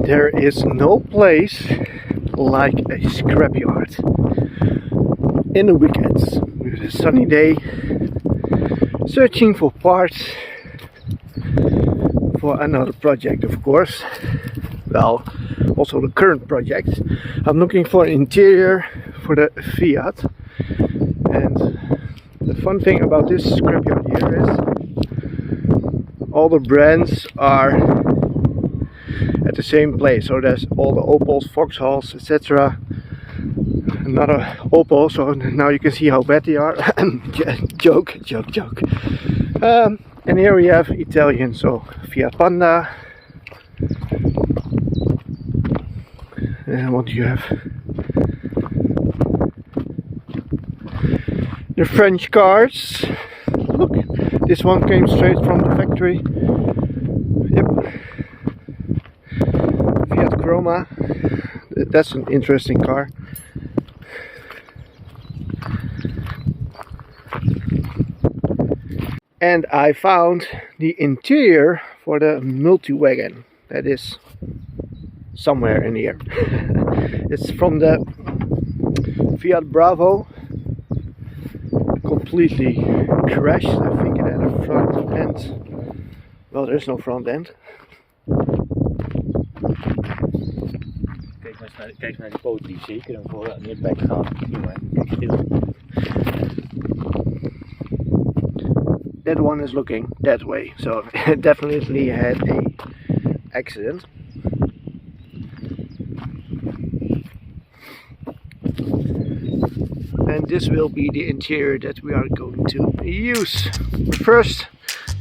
There is no place like a scrapyard. In the weekends, with a sunny day, searching for parts for another project, of course. Well, also the current project. I'm looking for an interior for the Fiat. And the fun thing about this scrapyard here is all the brands are at the same place. So there's all the Opels, Vauxhalls, etc. Another Opel, so now you can see how bad they are. joke. And here we have Italian, so Fiat Panda. And what do you have? The French cars. Look, this one came straight from the factory. Yep. Fiat Chroma. That's an interesting car. And I found the interior for the multi-wagon. That is somewhere in here. It's from the Fiat Bravo. Completely crashed. I think it had a front end. Well, there's no front end. Kijk naar die poot die zeker en voor niet bij gaan. Kijk stil. That one is looking that way, so it definitely had a accident. And this will be the interior that we are going to use. But first,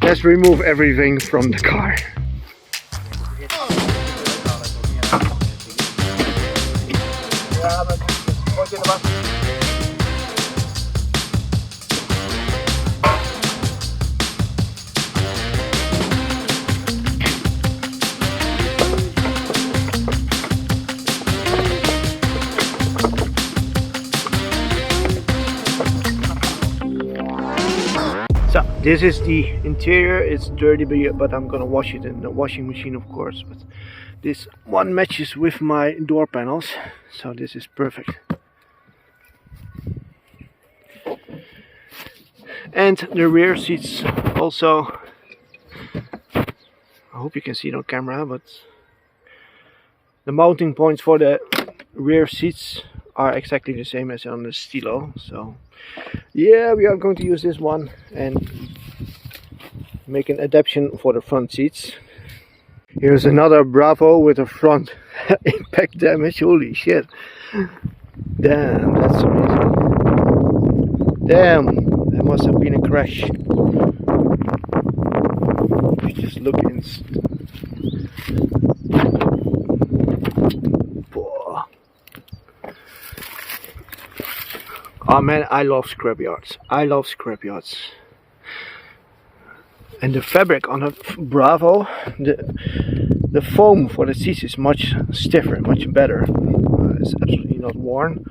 let's remove everything from the car. So this is the interior. It's dirty, but I'm gonna wash it in the washing machine, of course. But this one matches with my door panels, so this is perfect. And the rear seats also. I hope you can see it on camera, but the mounting points for the rear seats are exactly the same as on the Stilo. So yeah, we are going to use this one and make an adaptation for the front seats. Here's another Bravo with a front impact damage. Holy shit. Damn, that's amazing. Damn, that must have been a crash. Just look in. Oh man, I love scrapyards. I love scrapyards. And the fabric on a Bravo, the foam for the seats is much stiffer, much better. It's absolutely not worn.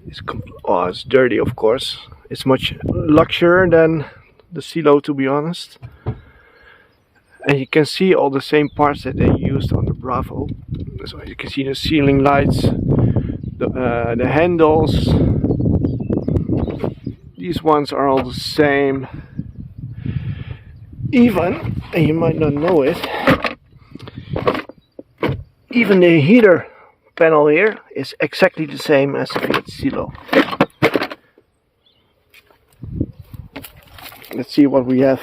It's dirty, of course. It's much luxier than the Stilo, to be honest. And you can see all the same parts that they used on the Bravo. So you can see the ceiling lights, the handles. These ones are all the same. Even, and you might not know it, even the heater panel here is exactly the same as the Fiat Stilo. Let's see what we have.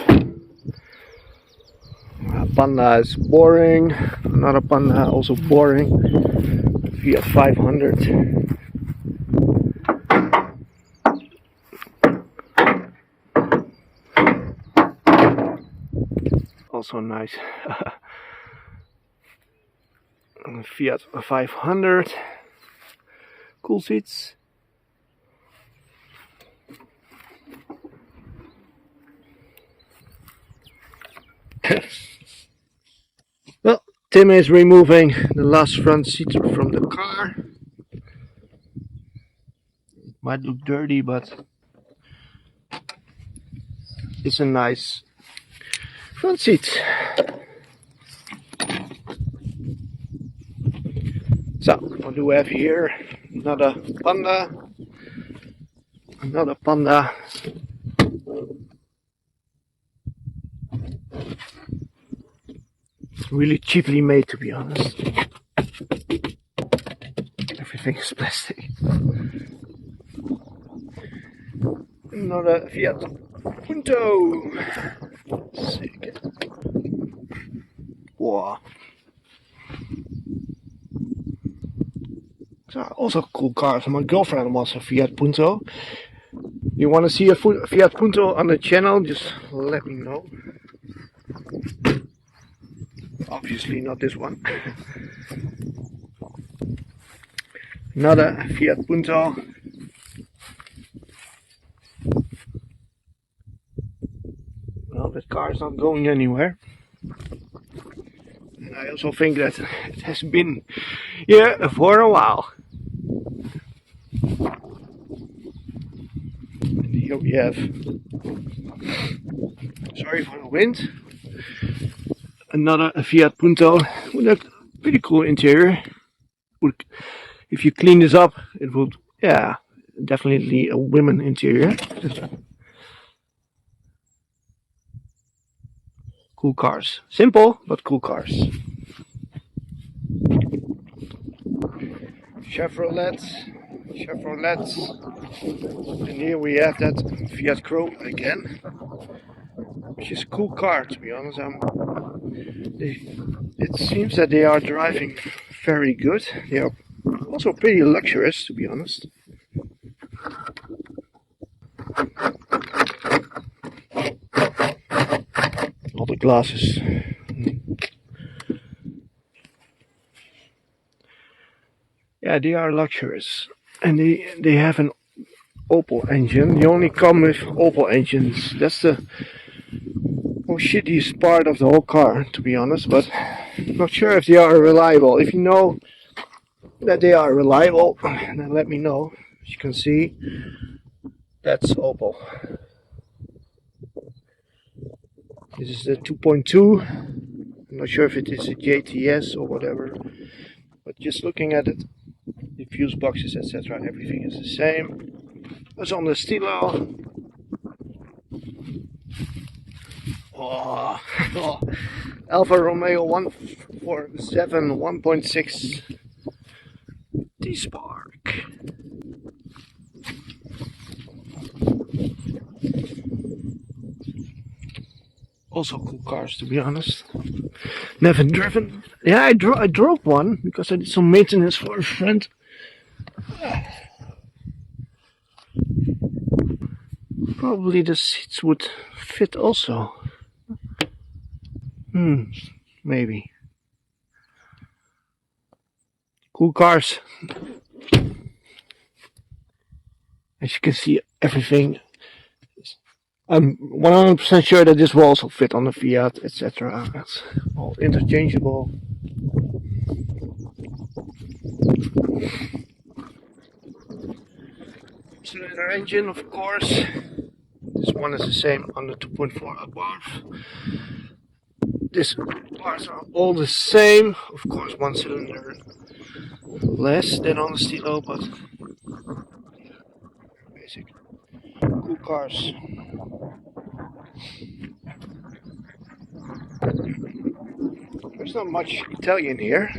Panda is boring. Another Panda also boring. Fiat 500. Also nice. Fiat 500. Cool seats. Well, Tim is removing the last front seat from the car. Might look dirty, but it's a nice front seat. So what do we have here? Another Panda. Another Panda. Really cheaply made, to be honest. Everything is plastic. Another Fiat Punto. Sick. Wow. So also cool cars. My girlfriend was a Fiat Punto. You want to see a Fiat Punto on the channel? Just let me know. Obviously not this one. Another Fiat Punto. Well, that car is not going anywhere. And I also think that it has been here for a while. And here we have, sorry for the wind, another Fiat Punto with a pretty cool interior. If you clean this up, it would, yeah, definitely a women interior. Cool cars. Simple, but cool cars. Chevrolet. And here we have that Fiat Chrome again. Which is a cool car, to be honest. It seems that they are driving very good. They are also pretty luxurious, to be honest. All the glasses. Yeah, they are luxurious. And they have an Opel engine. They only come with Opel engines. That's the most shittiest part of the whole car, to be honest. But I'm not sure if they are reliable. If you know that they are reliable, then let me know. As you can see, that's Opel. This is the 2.2. I'm not sure if it is a JTS or whatever, but just looking at it, the fuse boxes, etc., everything is the same as on the Stilo. Oh, Alfa Romeo 147 1.6 D-Spark. Also cool cars, to be honest. Never driven. Yeah, I drove one because I did some maintenance for a friend. Probably the seats would fit also. Maybe. Cool cars. As you can see, everything. I'm 100% sure that this will also fit on the Fiat, etc. That's all interchangeable. Cylinder engine, of course. This one is the same on the 2.4 Abarth. These parts are all the same. Of course, one cylinder less than on the Stilo, but basic. Cool cars. There's not much Italian here.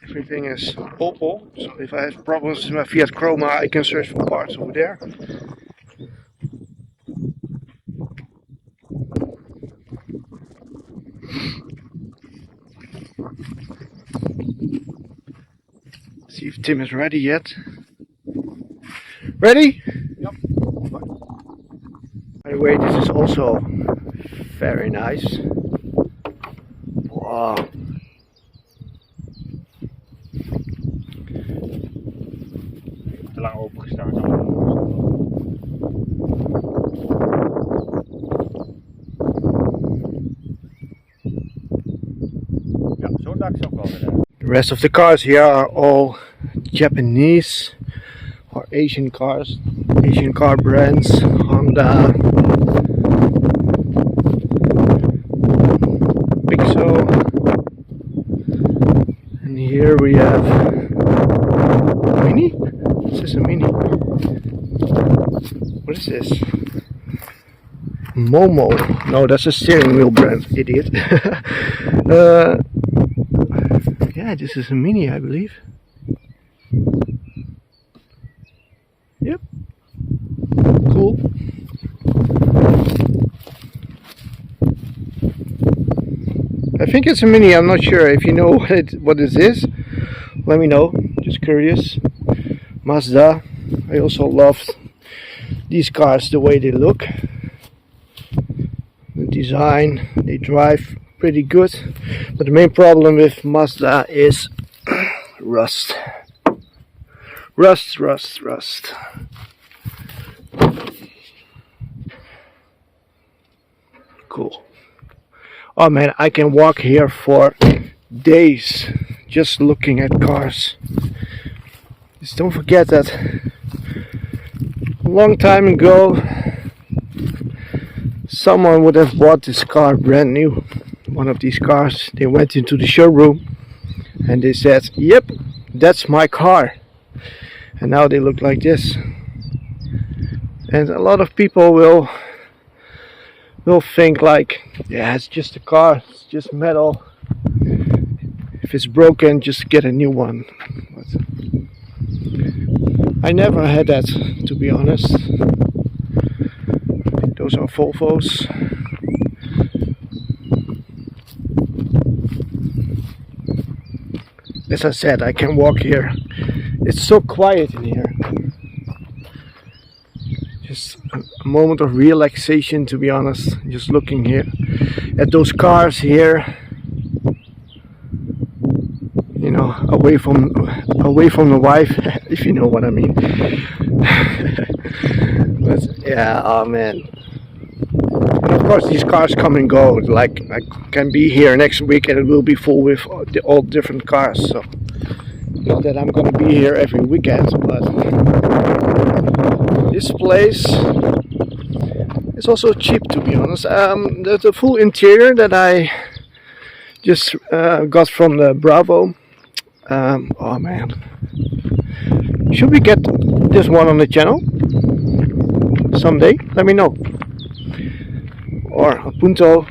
Everything is Opel, so if I have problems with my Fiat Chroma, I can search for parts over there. See if Tim is ready yet. Ready? Yep. By the way, this is also very nice. Wow. Te lang opengestaan. Ja, zo'n dak is ook wel weer. The rest of the cars here are all Japanese or Asian cars, Asian car brands, Honda, Pixo, Here we have a Mini. This is a Mini. What is this? Momo. No, that's a steering wheel brand, idiot. Yeah, this is a Mini, I believe. Yep. Cool. I think it's a Mini, I'm not sure. If you know what this is, let me know. Just curious. Mazda. I also love these cars, the way they look. The design, they drive pretty good. But the main problem with Mazda is rust. Rust. Cool. Oh man, I can walk here for days just looking at cars. Just don't forget that a long time ago someone would have bought this car brand new. One of these cars. They went into the showroom and they said, yep, that's my car. And now they look like this. And a lot of people will think like, yeah, it's just a car, it's just metal. If it's broken, just get a new one. But I never had that, to be honest. Those are Volvos. As I said, I can walk here. It's so quiet in here. Just a moment of relaxation, to be honest. Just looking here at those cars here. You know, away from the wife, if you know what I mean. But yeah, oh man. And of course, these cars come and go. Like I can be here next week and it will be full with all different cars. So not that I'm gonna be here every weekend, but this place is also cheap, to be honest. The full interior that I just got from the Bravo. Oh man, should we get this one on the channel someday? Let me know. Or a Punto,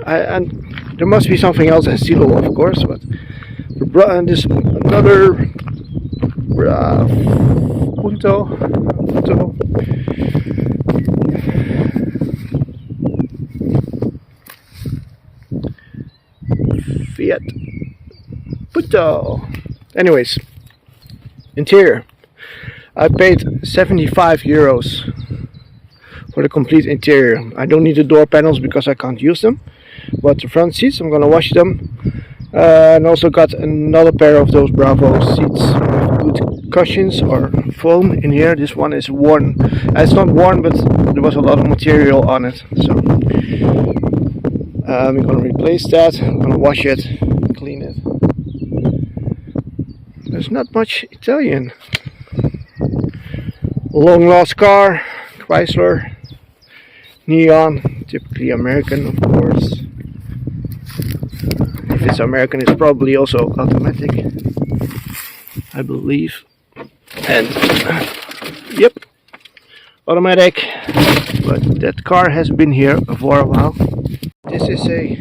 and there must be something else at Stilo, of course. But this another Punto. Fiat Punto. Anyways, interior. I paid 75 euros for the complete interior. I don't need the door panels because I can't use them. But the front seats, I'm gonna wash them. And also got another pair of those Bravo seats with good cushions or foam in here. This one is worn. It's not worn, but there was a lot of material on it. So we're gonna replace that. I'm gonna wash it, clean it. There's not much Italian. Long lost car, Chrysler, neon, typically American, of course. If it's American, it's probably also automatic, I believe. And yep, automatic. But that car has been here for a while. This is a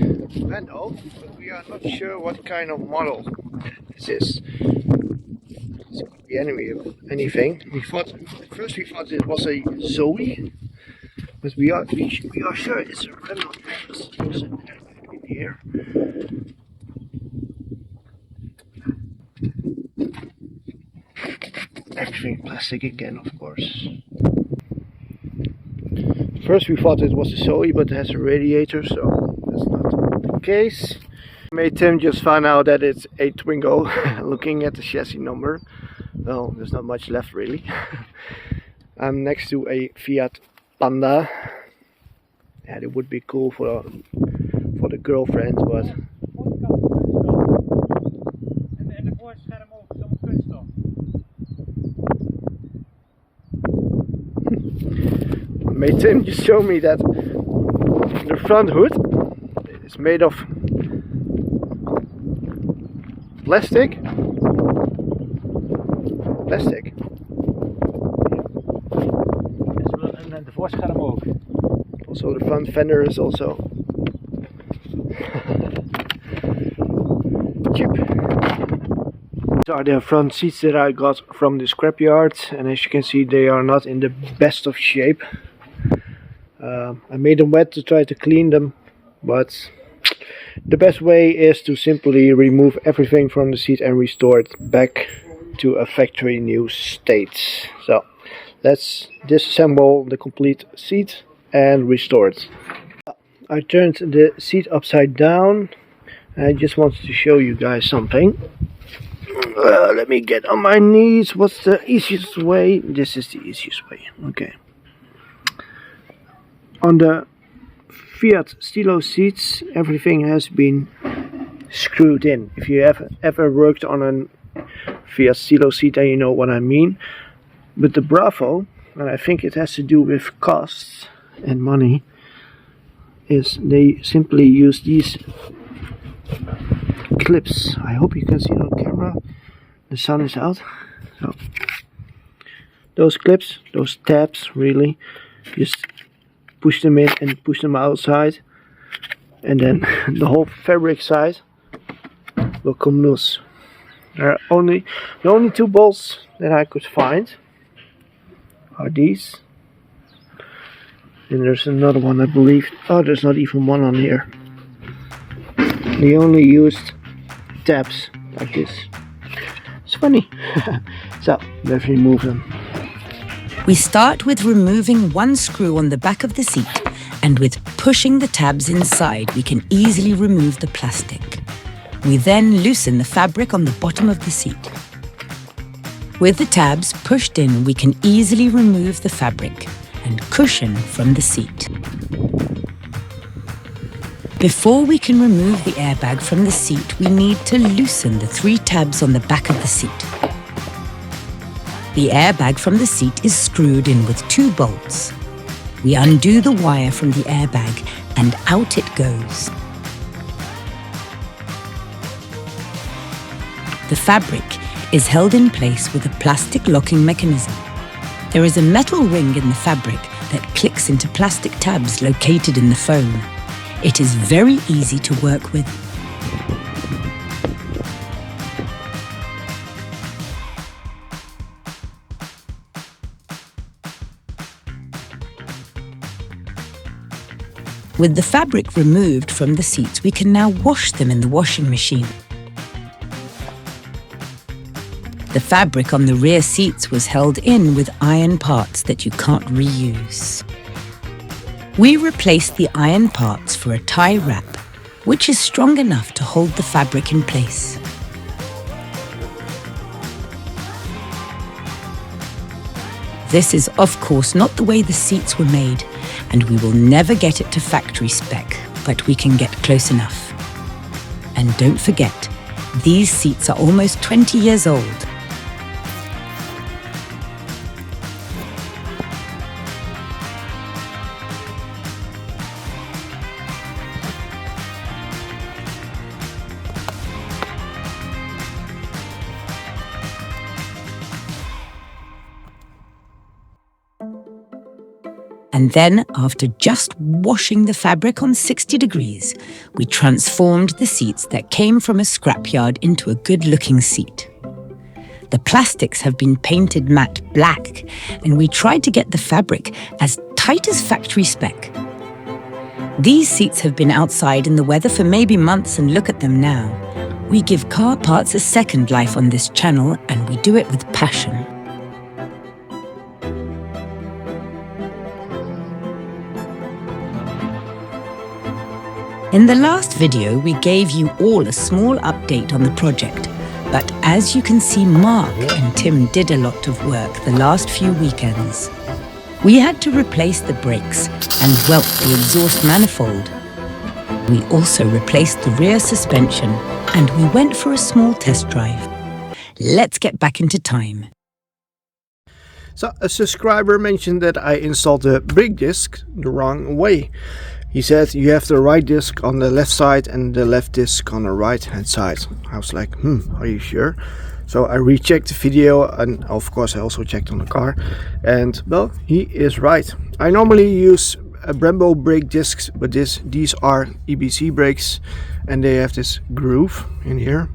Vando, but we are not sure what kind of model this is. This could be anything. At first we thought it was a Zoe, but we are sure it's a Renault. In here. Everything plastic again, of course. First we thought it was a Zoe, but it has a radiator, so that's not the case. Made Tim just found out that it's a Twingo. Looking at the chassis number, well, there's not much left really. I'm next to a Fiat Panda. Yeah, it would be cool for the girlfriend, but made Tim just show me that the front hood is made of plastic plastic. En de voorscherm ook. Also the front fender is also cheap. These are the front seats that I got from the scrapyard, and as you can see they are not in the best of shape. I made them wet to try to clean them, but the best way is to simply remove everything from the seat and restore it back to a factory new state. So let's disassemble the complete seat and restore it. I turned the seat upside down. I just wanted to show you guys something. Let me get on my knees. What's the easiest way? This is the easiest way. Okay. On the Fiat Stilo seats, everything has been screwed in. If you have ever worked on a Fiat Stilo seat, then you know what I mean. But the Bravo, and I think it has to do with costs and money, is they simply use these clips. I hope you can see it on camera. The sun is out. So those clips, those tabs, really, just push them in and push them outside, and then the whole fabric side will come loose. There are the only two bolts that I could find are these, and there's another one, I believe. Oh, there's not even one on here. They only used tabs like this. It's funny. So let's remove them. We start with removing one screw on the back of the seat, and with pushing the tabs inside, we can easily remove the plastic. We then loosen the fabric on the bottom of the seat. With the tabs pushed in, we can easily remove the fabric and cushion from the seat. Before we can remove the airbag from the seat, we need to loosen the 3 tabs on the back of the seat. The airbag from the seat is screwed in with 2 bolts. We undo the wire from the airbag and out it goes. The fabric is held in place with a plastic locking mechanism. There is a metal ring in the fabric that clicks into plastic tabs located in the foam. It is very easy to work with. With the fabric removed from the seats, we can now wash them in the washing machine. The fabric on the rear seats was held in with iron parts that you can't reuse. We replaced the iron parts for a tie wrap, which is strong enough to hold the fabric in place. This is, of course, not the way the seats were made, and we will never get it to factory spec, but we can get close enough. And don't forget, these seats are almost 20 years old. And then, after just washing the fabric on 60 degrees, we transformed the seats that came from a scrapyard into a good-looking seat. The plastics have been painted matte black, and we tried to get the fabric as tight as factory spec. These seats have been outside in the weather for maybe months, and look at them now. We give car parts a second life on this channel, and we do it with passion. In the last video, we gave you all a small update on the project, but as you can see, Mark and Tim did a lot of work the last few weekends. We had to replace the brakes and welt the exhaust manifold. We also replaced the rear suspension, and we went for a small test drive. Let's get back into time. So a subscriber mentioned that I installed the brake disc the wrong way. He said you have the right disc on the left side and the left disc on the right hand side. I was like, are you sure? So I rechecked the video, and of course I also checked on the car, and well, he is right. I normally use Brembo brake discs, but these are EBC brakes, and they have this groove in here.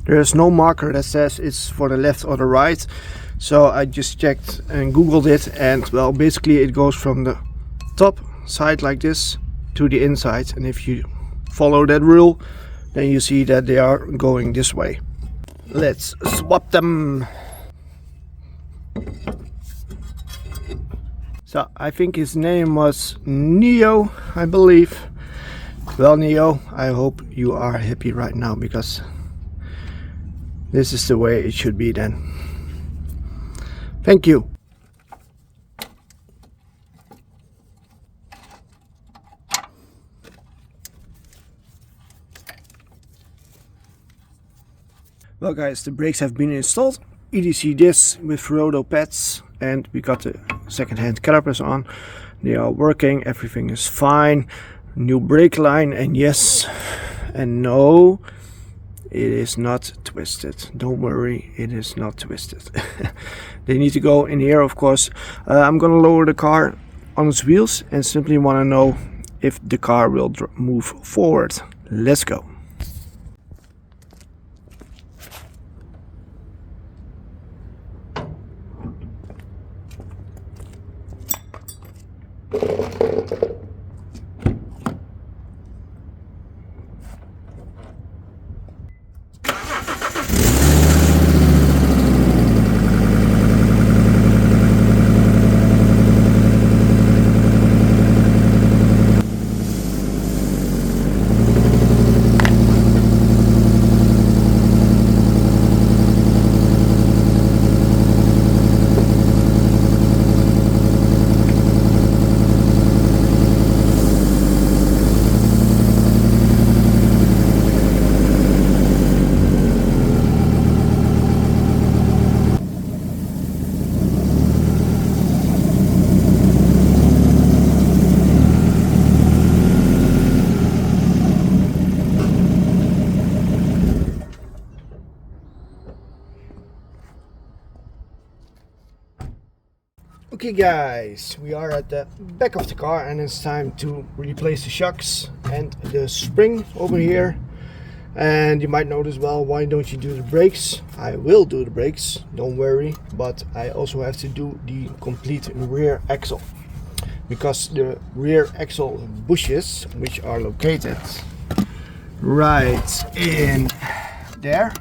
There is no marker that says it's for the left or the right, so I just checked and googled it, and well, basically it goes from the top side like this to the inside, and if you follow that rule, then you see that they are going this way. Let's swap them. So I think his name was Neo, I believe. Well, Neo, I hope you are happy right now, because this is the way it should be then. Thank you. Well guys, the brakes have been installed. EDC discs with roto pads, and we got the second-hand calipers on. They are working, everything is fine. New brake line, and yes and no, it is not twisted. Don't worry, it is not twisted. They need to go in here, of course. I'm gonna lower the car on its wheels and simply want to know if the car will move forward. Let's go. Okay guys, we are at the back of the car, and it's time to replace the shocks and the spring over here. And you might notice, well, why don't you do the brakes? I will do the brakes, don't worry, but I also have to do the complete rear axle, because the rear axle bushes, which are located right in there,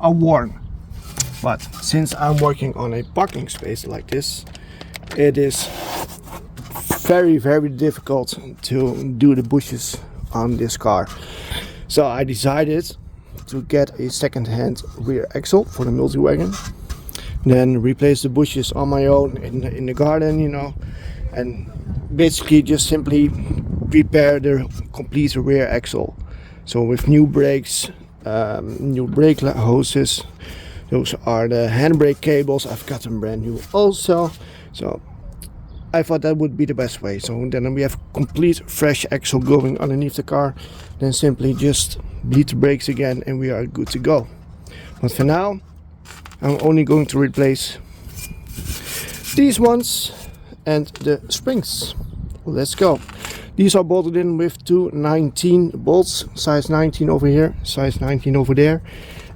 are worn. But since I'm working on a parking space like this, it is very difficult to do the bushes on this car. So I decided to get a second-hand rear axle for the multi-wagon, then replace the bushes on my own in the garden, you know, and basically just simply prepare the complete rear axle. So with new brakes, new brake hoses. Those are the handbrake cables. I've got them brand new also. So I thought that would be the best way. So then we have complete fresh axle going underneath the car. Then simply just bleed the brakes again and we are good to go. But for now, I'm only going to replace these ones and the springs. Let's go. These are bolted in with two 19 bolts, size 19 over here, size 19 over there.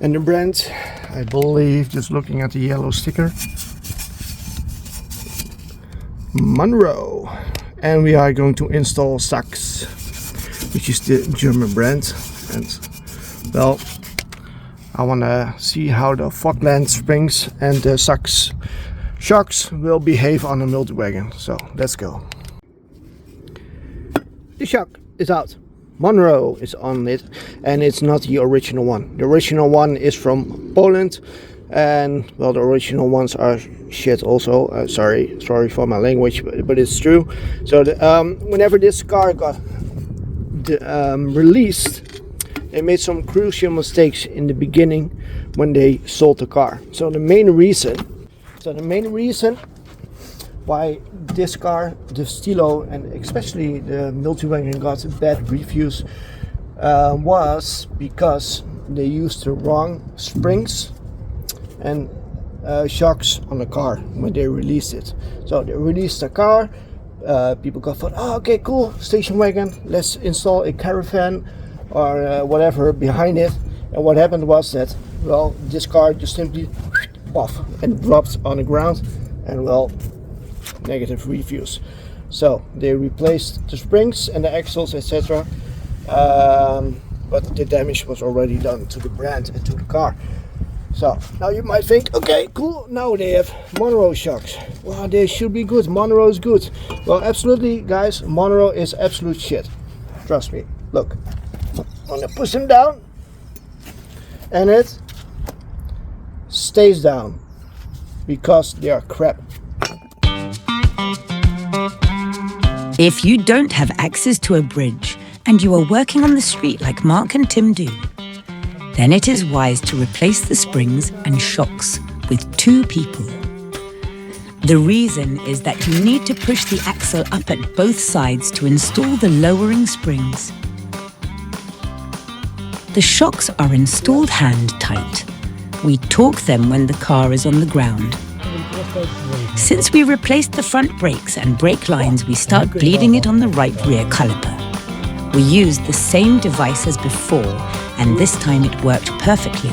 And the brand, I believe, just looking at the yellow sticker, Monroe. And we are going to install Sachs, which is the German brand. And well, I want to see how the Falkland springs and the Sachs shocks will behave on a multi-wagon. So let's go. The shock is out. Monroe is on it, and it's not the original one. The original one is from Poland, and well, the original ones are shit also. Sorry for my language, but it's true. So whenever this car got released, they made some crucial mistakes in the beginning when they sold the car. So the main reason why this car, the Stilo, and especially the multi-wagon got bad reviews was because they used the wrong springs and shocks on the car when they released it. So they released the car. People thought, oh, okay, cool, station wagon. Let's install a caravan or whatever behind it. And what happened was that, well, this car just simply off and dropped on the ground, and well, negative reviews. So they replaced the springs and the axles, etc. But the damage was already done to the brand and to the car. So now you might think, okay, cool, now they have Monroe shocks. Well, they should be good. Monroe is good. Well, absolutely, guys, Monroe is absolute shit. Trust me. Look, I'm gonna push them down, and it stays down because they are crap. If you don't have access to a bridge and you are working on the street like Mark and Tim do, then it is wise to replace the springs and shocks with 2 people. The reason is that you need to push the axle up at both sides to install the lowering springs. The shocks are installed hand tight. We torque them when the car is on the ground. Since we replaced the front brakes and brake lines, we start bleeding it on the right rear caliper. We used the same device as before, and this time it worked perfectly.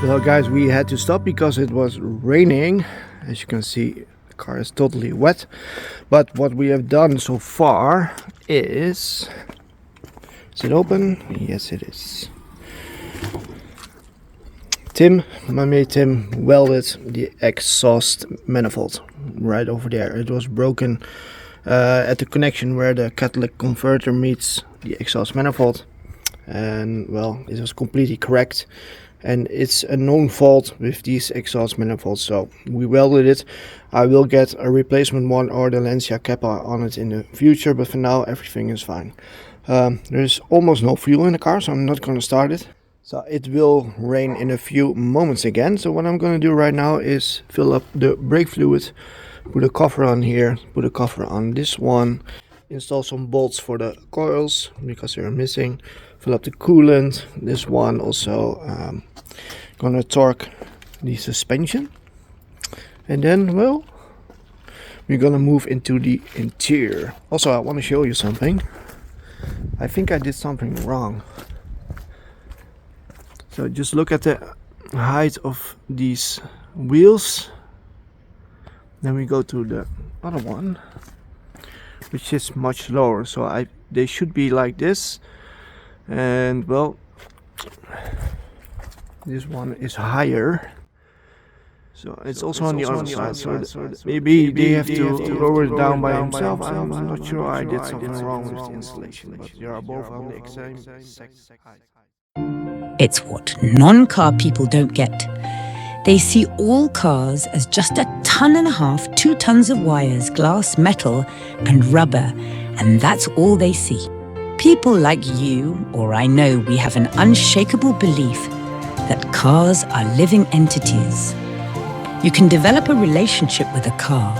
Well, guys, we had to stop because it was raining. As you can see, the car is totally wet. But what we have done so far is it open? Yes, it is. My mate Tim welded the exhaust manifold right over there. It was broken at the connection where the catalytic converter meets the exhaust manifold, and well, it was completely cracked, and it's a known fault with these exhaust manifolds, so we welded it. I will get a replacement one or the Lancia Kappa on it in the future, but for now everything is fine. There's almost no fuel in the car, so I'm not going to start it. So it will rain in a few moments again. So what I'm going to do right now is fill up the brake fluid, put a cover on here, put a cover on this one, install some bolts for the coils because they are missing, fill up the coolant, this one also, gonna torque the suspension, and then, well, we're gonna move into the interior. Also, I want to show you something. I think I did something wrong. So just look at the height of these wheels. Then we go to the other one, which is much lower. So they should be like this. And well, this one is higher. So it's also on the other side. So maybe they have to lower it down by themselves. I'm not sure. I did something wrong with the installation. But they are both on the exact height. It's what non-car people don't get. They see all cars as just 1.5 tons, 2 tons of wires, glass, metal, and rubber, and that's all they see. People like you, or I know, we have an unshakable belief that cars are living entities. You can develop a relationship with a car,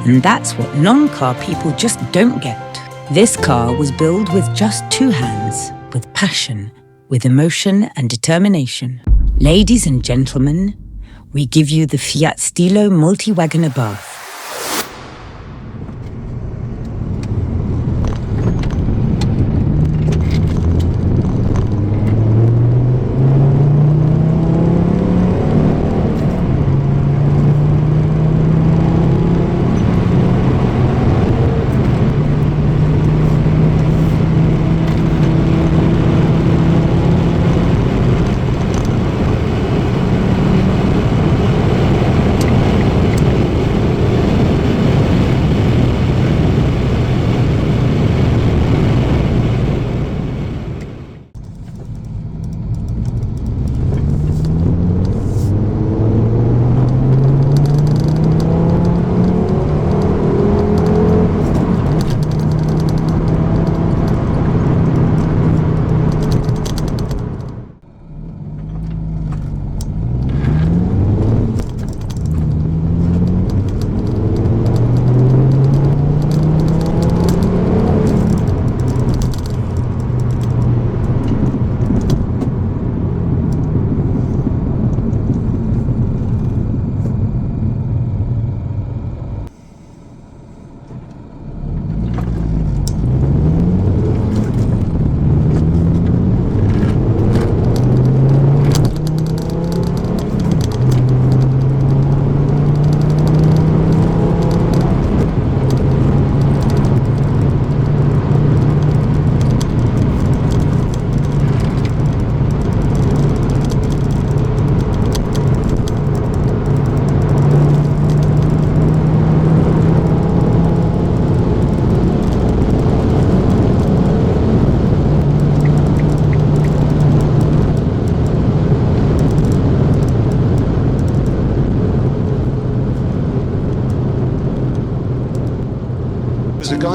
and that's what non-car people just don't get. This car was built with just 2 hands, with passion, with emotion and determination. Ladies and gentlemen, we give you the Fiat Stilo multi-wagon Abarth.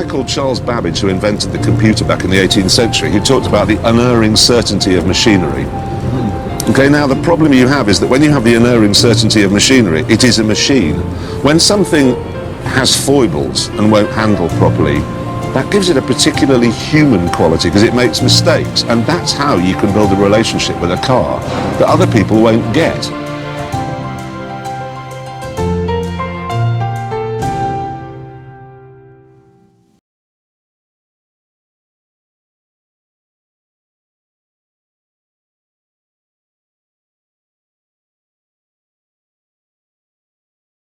guy called Charles Babbage who invented the computer back in the 18th century. He talked about the unerring certainty of machinery. Okay, now the problem you have is that when you have the unerring certainty of machinery, it is a machine. When something has foibles and won't handle properly, that gives it a particularly human quality because it makes mistakes, and that's how you can build a relationship with a car that other people won't get.